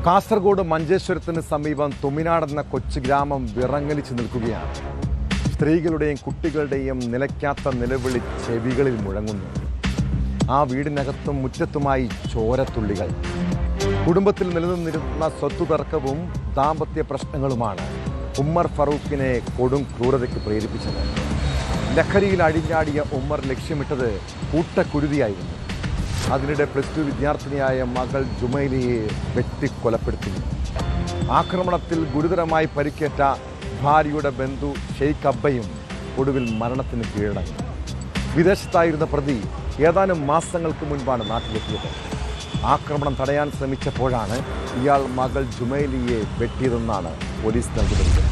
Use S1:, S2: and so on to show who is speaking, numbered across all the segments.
S1: കാസർഗോഡ് മഞ്ചേശ്വരത്തിന് സമീപം തുമിനാട് എന്ന കൊച്ചു ഗ്രാമം വിറങ്ങലിച്ചു നിൽക്കുകയാണ്. സ്ത്രീകളുടെയും കുട്ടികളുടെയും നിലയ്ക്കാത്ത നിലവിളി ചെവികളിൽ മുഴങ്ങുന്നു. ആ വീടിനകത്തും മുറ്റത്തുമായി ചോരത്തുള്ളികൾ. കുടുംബത്തിൽ നിലനിന്നിരുന്ന സ്വത്തു തർക്കവും ദാമ്പത്യ പ്രശ്നങ്ങളുമാണ് ഉമ്മർ ഫറൂഖിനെ കൊടും ക്രൂരതയ്ക്ക് പ്രേരിപ്പിച്ചത്. ലഹരിയിൽ അഴിഞ്ഞാടിയ ഉമ്മർ ലക്ഷ്യമിട്ടത് കൂട്ടക്കുരുതിയായിരുന്നു. അതിനിടെ +2 വിദ്യാർത്ഥിനിയായ മകൾ ജുമൈലയെ വെട്ടിക്കൊലപ്പെടുത്തി. ആക്രമണത്തിൽ ഗുരുതരമായി പരിക്കേറ്റ ഭാര്യയുടെ ബന്ധു ഷെയ്ഖ് അബ്ബയും ഒടുവിൽ മരണത്തിന് കീഴടങ്ങി. വിദേശത്തായിരുന്ന പ്രതി ഏതാനും മാസങ്ങൾക്ക് മുൻപാണ് നാട്ടിലെത്തിയത്. ആക്രമണം തടയാൻ ശ്രമിച്ചപ്പോഴാണ് ഇയാൾ മകൾ ജുമൈലയെ വെട്ടിയതെന്നാണ് പോലീസ് നൽകുന്നത്.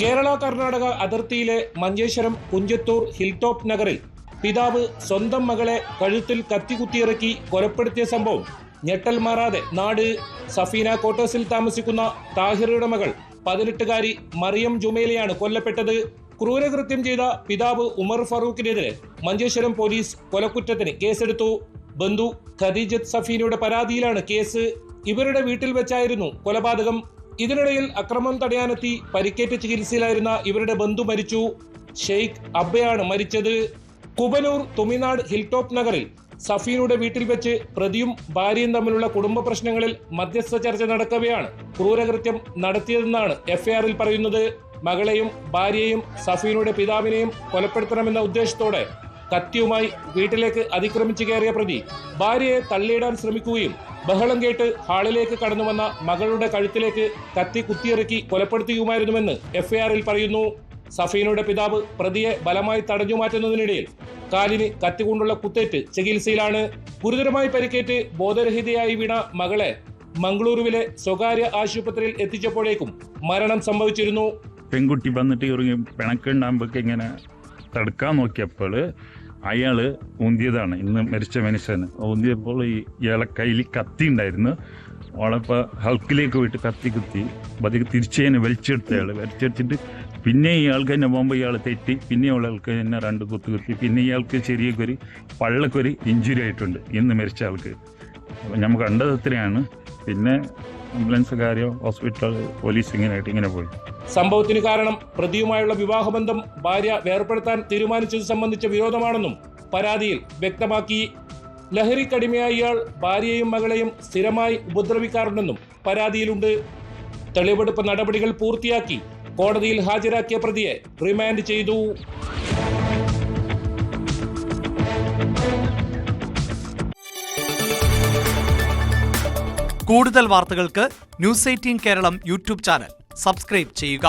S2: കേരള കർണാടക അതിർത്തിയിലെ മഞ്ചേശ്വരം കുഞ്ചത്തൂർ ഹിൽടോപ്പ് നഗറിൽ പിതാവ് സ്വന്തം മകളെ കഴുത്തിൽ കത്തികുത്തിയിറക്കി കൊലപ്പെടുത്തിയ സംഭവം ഞെട്ടൽ മാറാതെ നാട്. സഫീന ക്വാർട്ടേഴ്സിൽ താമസിക്കുന്ന താഹിറയുടെ മകൾ 18-കാരി മറിയം ജുമൈലയാണ് കൊല്ലപ്പെട്ടത്. ക്രൂരകൃത്യം ചെയ്ത പിതാവ് ഉമർ ഫറൂഖിനെതിരെ മഞ്ചേശ്വരം പോലീസ് കൊലക്കുറ്റത്തിന് കേസെടുത്തു. ബന്ധു ഖദീജത്ത് സഫീനയുടെ പരാതിയിലാണ് കേസ്. ഇവരുടെ വീട്ടിൽ വെച്ചായിരുന്നു കൊലപാതകം. ഇതിനിടയിൽ അക്രമം തടയാനെത്തി പരിക്കേറ്റ് ചികിത്സയിലായിരുന്ന ഇവരുടെ ബന്ധു മരിച്ചു. ഷെയ്ഖ് അബ്ബയാണ് മരിച്ചത്. കുബനൂർ തുമിനാട് ഹിൽടോപ്പ് നഗറിൽ സഫീനയുടെ വീട്ടിൽ വെച്ച് പ്രതിയും ഭാര്യയും തമ്മിലുള്ള കുടുംബ പ്രശ്നങ്ങളിൽ മധ്യസ്ഥ ചർച്ച നടക്കവെയാണ് ക്രൂരകൃത്യം നടത്തിയതെന്നാണ് എഫ്ഐആറിൽ പറയുന്നത്. മകളെയും ഭാര്യയെയും സഫീനയുടെ പിതാവിനെയും കൊലപ്പെടുത്തണമെന്ന ഉദ്ദേശത്തോടെ കത്തിയുമായി വീട്ടിലേക്ക് അതിക്രമിച്ചു കയറിയ പ്രതി ഭാര്യയെ തള്ളിയിടാൻ ശ്രമിക്കുകയും ബഹളം കേട്ട് ഹാളിലേക്ക് കടന്നു വന്ന മകളുടെ കഴുത്തിലേക്ക് കത്തി കുത്തിയിറക്കി കൊലപ്പെടുത്തുകയുമായിരുന്നുവെന്ന് എഫ്ഐആറിൽ പറയുന്നു. സഫീനയുടെ പിതാവ് പ്രതിയെ ബലമായി തടഞ്ഞു മാറ്റുന്നതിനിടയിൽ കാലിന് കത്തികൊണ്ടുള്ള കുത്തേറ്റ് ചികിത്സയിലാണ്. ഗുരുതരമായി പരിക്കേറ്റ് ബോധരഹിതയായി വീണ മകളെ മംഗളൂരുവിലെ സ്വകാര്യ ആശുപത്രിയിൽ എത്തിച്ചപ്പോഴേക്കും മരണം സംഭവിച്ചിരുന്നു.
S3: പെൺകുട്ടി വന്നിട്ട് ഇറങ്ങി പിണക്കുണ്ടാകുമ്പോൾ ഇങ്ങനെ തടുക്കാൻ നോക്കിയപ്പോൾ അയാള് ഊന്തിയതാണ്. ഇന്ന് മരിച്ച മനുഷ്യന് ഊന്തിയപ്പോൾ ഇയാളെ കയ്യിൽ കത്തി ഉണ്ടായിരുന്നു. അവളപ്പോൾ ഹൾക്കിലേക്ക് പോയിട്ട് കത്തി കുത്തി പതിക്ക് തിരിച്ചതിനെ വലിച്ചെടുത്തിട്ട് പിന്നെ ഇയാൾക്ക് തന്നെ പോകുമ്പോൾ ഇയാൾ തെറ്റി പിന്നെ അവൾക്ക് തന്നെ 2 കുത്ത് കുത്തി. പിന്നെ ഇയാൾക്ക് ചെറിയൊരു പള്ളക്കൊരു ഇഞ്ചുറി ആയിട്ടുണ്ട് ഇന്ന് മരിച്ച ആൾക്ക്. നമുക്ക് കണ്ടത് അത്രയാണ്. പിന്നെ ആംബുലൻസ് കാര്യം ഹോസ്പിറ്റൽ പോലീസ് ഇങ്ങനെ പോയി.
S2: സംഭവത്തിന് കാരണം പ്രതിയുമായുള്ള വിവാഹബന്ധം ഭാര്യ വേർപെടുത്താൻ തീരുമാനിച്ചത് സംബന്ധിച്ച വിരോധമാണെന്നും പരാതിയിൽ വ്യക്തമാക്കി. ലഹരിക്കടിമയായ ഇയാൾ ഭാര്യയെയും മകളെയും സ്ഥിരമായി ഉപദ്രവിക്കാറുണ്ടെന്നും പരാതിയിലുണ്ട്. തെളിവെടുപ്പ് നടപടികൾ പൂർത്തിയാക്കി കോടതിയിൽ ഹാജരാക്കിയ പ്രതിയെ റിമാൻഡ് ചെയ്തു.
S4: കൂടുതൽ വാർത്തകൾക്ക് News 18 Keralam YouTube channel subscribe ചെയ്യുക.